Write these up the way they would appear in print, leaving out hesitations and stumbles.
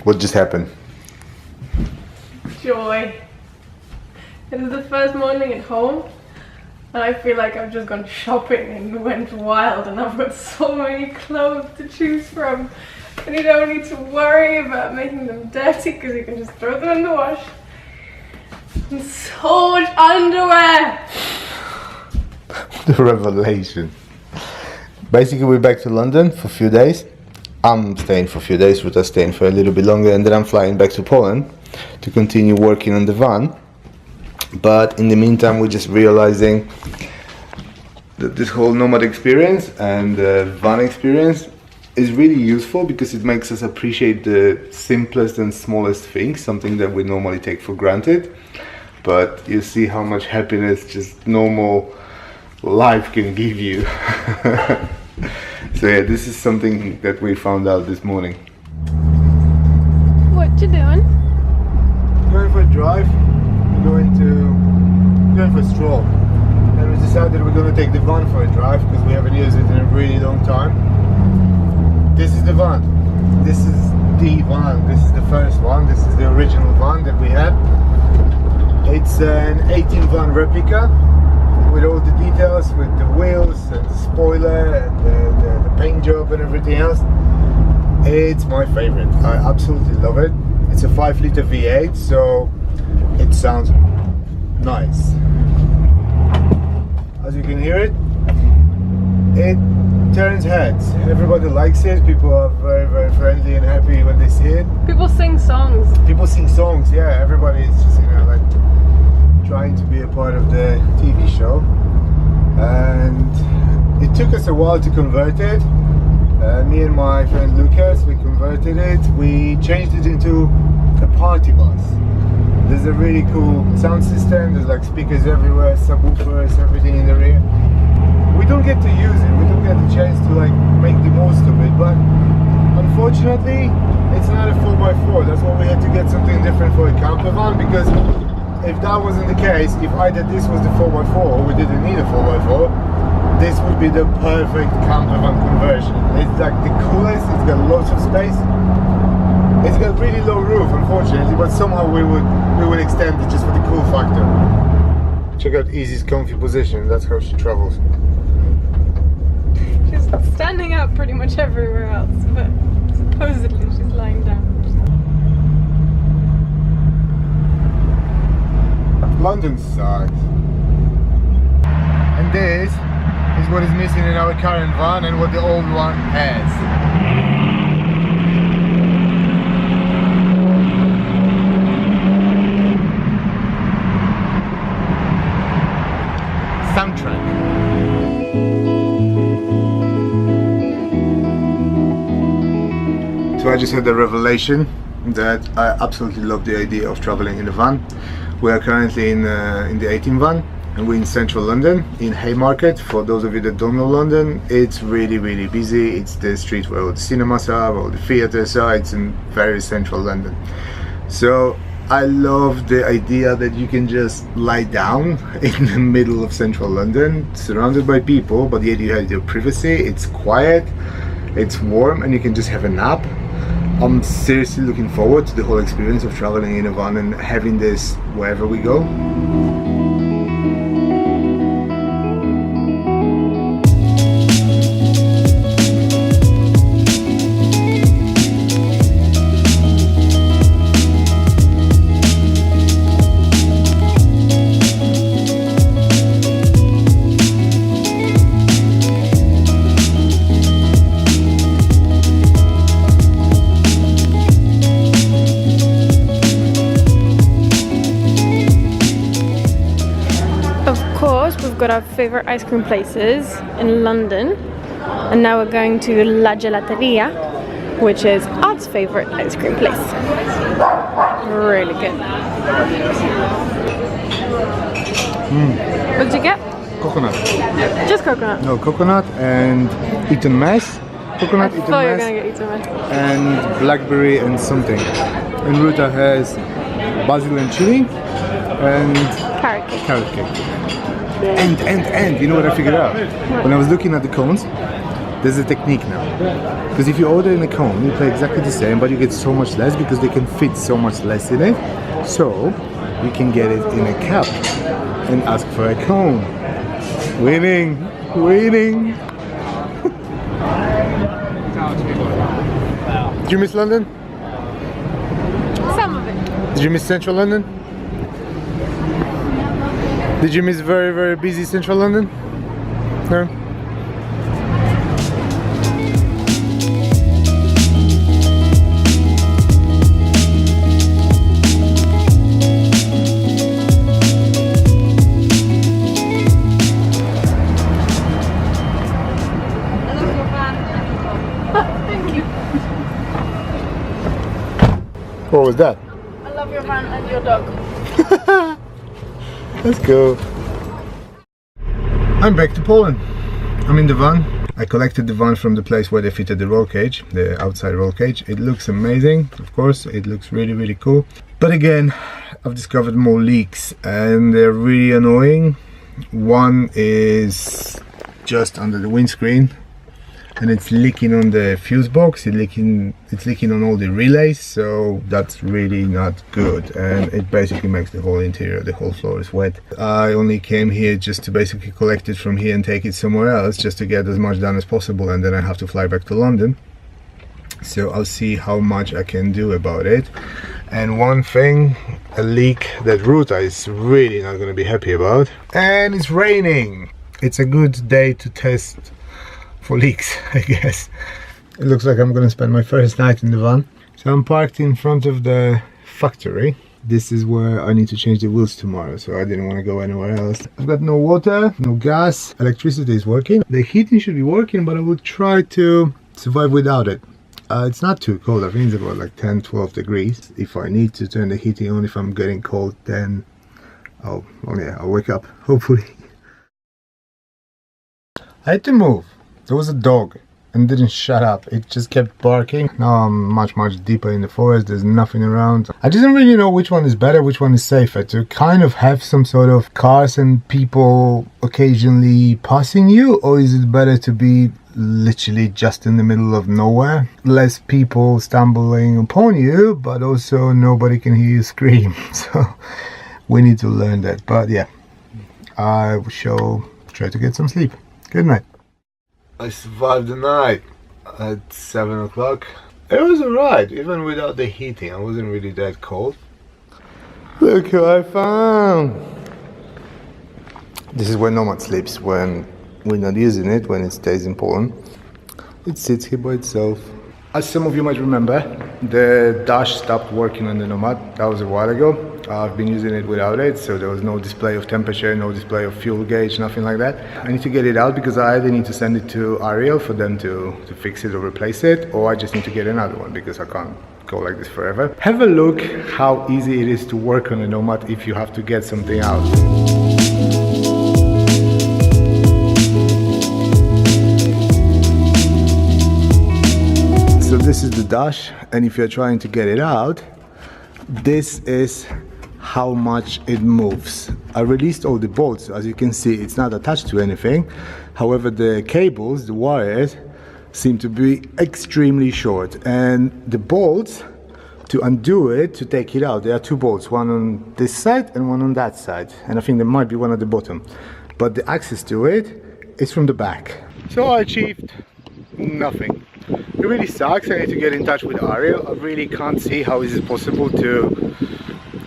What just happened? Joy. It is the first morning at home and I feel like I've just gone shopping and went wild and I've got so many clothes to choose from and you don't need to worry about making them dirty because you can just throw them in the wash. And so much underwear! The revelation. Basically, we're back to London for a few days. I'm staying for a few days, Ruta's staying for a little bit longer, and then I'm flying back to Poland to continue working on the van. But in the meantime, we're just realizing that this whole Nomad experience and van experience is really useful because it makes us appreciate the simplest and smallest things, something that we normally take for granted. But you see how much happiness just normal life can give you. So yeah, this is something that we found out this morning. What you doing? Going for a drive, going for a stroll. And we decided we're going to take the van for a drive because we haven't used it in a really long time. This is the van. This is the van. This is the first one. This is the original van that we had. It's an 18 van replica with all the details, with the wheels and the spoiler and the paint job and everything else. It's my favorite. I absolutely love it. It's a 5-liter V8, so it sounds nice. As you can hear it, it turns heads. Everybody likes it. People are very, very friendly and happy when they see it. People sing songs. People sing songs, yeah. Everybody is just, like trying to be a part of the TV show. And it took us a while to convert it. Me and my friend Lucas, we converted it. We changed it into a party bus. There's a really cool sound system. There's like speakers everywhere, subwoofers, everything in the rear. We don't get to use it. We don't get the chance to like make the most of it. But unfortunately, it's not a 4x4. That's why we had to get something different for a camper van, because if that wasn't the case, if either this was the 4x4 or we didn't need a 4x4, this would be the perfect camper van conversion. It's like the coolest. It's got lots of space. It's got really low roof, unfortunately, but somehow we would extend it just for the cool factor. Check out Easy's comfy position. That's how she travels. She's standing up pretty much everywhere else, but supposedly she's lying down. London sucks. And this is what is missing in our current van and what the old one has. Soundtrack. So I just had the revelation that I absolutely love the idea of traveling in a van. We are currently in the 18 van and we're in central London, in Haymarket. For those of you that don't know London, it's really, really busy. It's the street where all the cinemas are, all the theatres are. It's in very central London. So I love the idea that you can just lie down in the middle of central London, surrounded by people, but yet you have your privacy. It's quiet, it's warm, and you can just have a nap. I'm seriously looking forward to the whole experience of traveling in a van and having this wherever we go. We've got our favourite ice cream places in London, and now we're going to La Gelateria, which is Art's favourite ice cream place. Really good. What did you get? Coconut. Just coconut? No, coconut and eaten mess. Coconut, I eaten thought you were mess, going to get eaten mess. and blackberry and something. And Ruta has basil and chili and Carrot cake. carrot cake. And you know what I figured out? When I was looking at the cones, there's a technique now. Because if you order in a cone, you pay exactly the same, but you get so much less because they can fit so much less in it. So you can get it in a cup and ask for a cone. Winning, winning. Did you miss London? Some of it. Did you miss Central London? Did you miss very, very busy Central London? No? What was that? I love your van and your dog. Let's go. I'm back to Poland. I'm in the van. I collected the van from the place where they fitted the roll cage, the outside roll cage. It looks amazing, of course. It looks really, really cool. But again, I've discovered more leaks and they're really annoying. One is just under the windscreen, and it's leaking on the fuse box, it's leaking on all the relays, so that's really not good, and it basically makes the whole interior, the whole floor is wet. I only came here just to basically collect it from here and take it somewhere else, just to get as much done as possible, and then I have to fly back to London. So I'll see how much I can do about it. And one thing, a leak that Ruta is really not going to be happy about, and it's raining. It's a good day to test for leaks, I guess. It looks like I'm gonna spend my first night in the van. So I'm parked in front of the factory. This is where I need to change the wheels tomorrow, so I didn't want to go anywhere else. I've got no water, no gas, electricity is working. The heating should be working, but I will try to survive without it. It's not too cold, I think it's about like 10-12 degrees. If I need to turn the heating on, if I'm getting cold, then I'll wake up, hopefully. I had to move. There was a dog and didn't shut up. It just kept barking. Now I'm much deeper in the forest. There's nothing around. I just don't really know which one is better, which one is safer. To kind of have some sort of cars and people occasionally passing you, or is it better to be literally just in the middle of nowhere? Less people stumbling upon you, but also nobody can hear you scream. So we need to learn that. But yeah, I shall try to get some sleep. Good night. I survived the night at 7 o'clock. It was alright, even without the heating. I wasn't really that cold. Look who I found! This is where Nomad sleeps when we're not using it, when it stays in Poland. It sits here by itself. As some of you might remember, the dash stopped working on the Nomad. That was a while ago. I've been using it without it, so there was no display of temperature, no display of fuel gauge, nothing like that. I need to get it out because I either need to send it to Ariel for them to fix it or replace it, or I just need to get another one because I can't go like this forever. Have a look how easy it is to work on a Nomad if you have to get something out. So this is the dash, and if you're trying to get it out, this is how much it moves. I released all the bolts. As you can see, it's not attached to anything. However, the cables, the wires, seem to be extremely short, and the bolts, to undo it, to take it out, there are two bolts, one on this side and one on that side, and I think there might be one at the bottom, but the access to it is from the back. So I achieved nothing. It really sucks. I need to get in touch with Ariel. I really can't see how is it possible to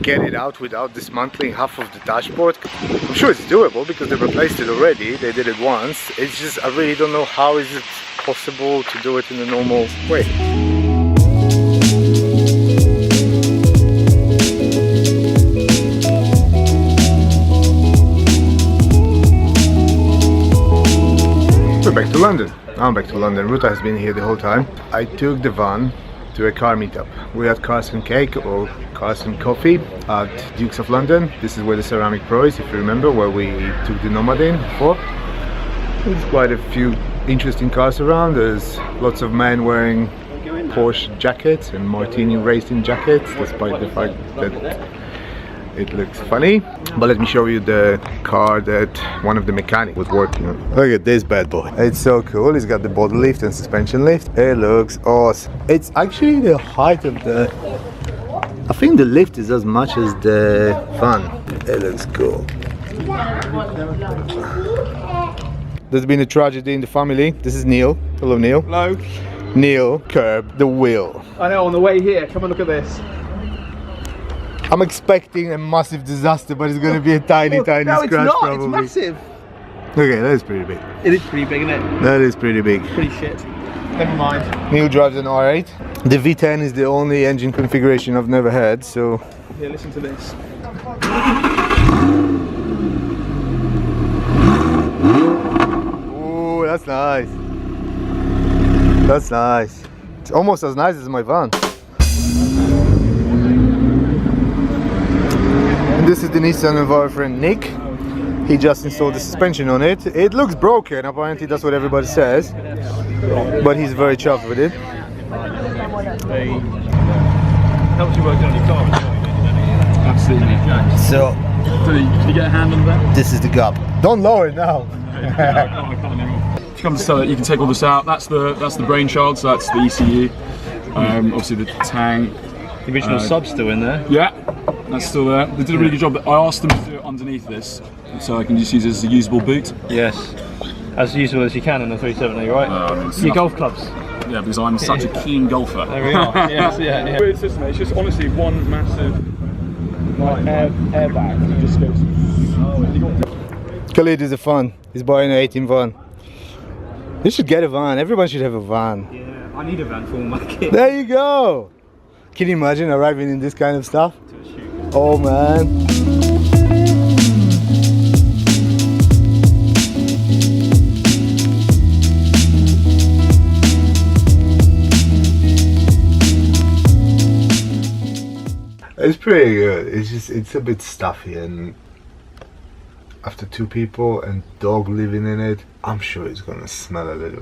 get it out without dismantling half of the dashboard. I'm sure it's doable because they replaced it already. They did it once. It's just I really don't know how is it possible to do it in a normal way. We're back to London. I'm back to London. Ruta has been here the whole time. I took the van to a car meetup. We had Cars and Cake or Cars and Coffee at Dukes of London. This is where the Ceramic Pro is, if you remember, where we took the Nomad in before. There's quite a few interesting cars around. There's lots of men wearing Porsche jackets and Martini racing jackets, despite the fact that it looks funny. But let me show you the car that one of the mechanics was working on. Look at this bad boy. It's so cool. It's got the body lift and suspension lift. It looks awesome. It's actually the height of the... I think the lift is as much as the van. It looks cool. There's been a tragedy in the family. This is Neil. Hello, Neil. Hello. Neil curbed the wheel. I know, on the way here, come and look at this. I'm expecting a massive disaster, but it's going to be a tiny scratch no, it's not. probably. It's massive. Okay, that is pretty big. It is pretty big, isn't it? That is pretty big. Pretty shit. Never mind. Neil drives an R8. The V10 is the only engine configuration I've never had, so... Here, listen to this. Ooh, that's nice. That's nice. It's almost as nice as my van. And this is the Nissan of our friend Nick. He just installed the suspension on it. It looks broken, apparently that's what everybody says. But he's very chuffed with it. Helps you work on your car. Absolutely. So, Can you get a hand on that? this is the gap. Don't lower it now. If you come to sell it, you can take all this out. That's the brainchild, so that's the ECU. Obviously the tank. The original sub's still in there. Yeah, that's still there. They did a really good job. I asked them to do it underneath this, so I can just use it as a usable boot. Yes. As usable as you can in the 370, right? Your golf clubs. Yeah, because I'm such a keen golfer. There we are. Yes, yeah. Weird system. It's just honestly one massive airbag. It just goes. Khalid is a fan. He's buying an 18 van. You should get a van. Everyone should have a van. Yeah, I need a van for all my kids. There you go. Can you imagine arriving in this kind of stuff? Oh man. It's pretty good. It's a bit stuffy, and after two people and dog living in it, I'm sure it's gonna smell a little bit.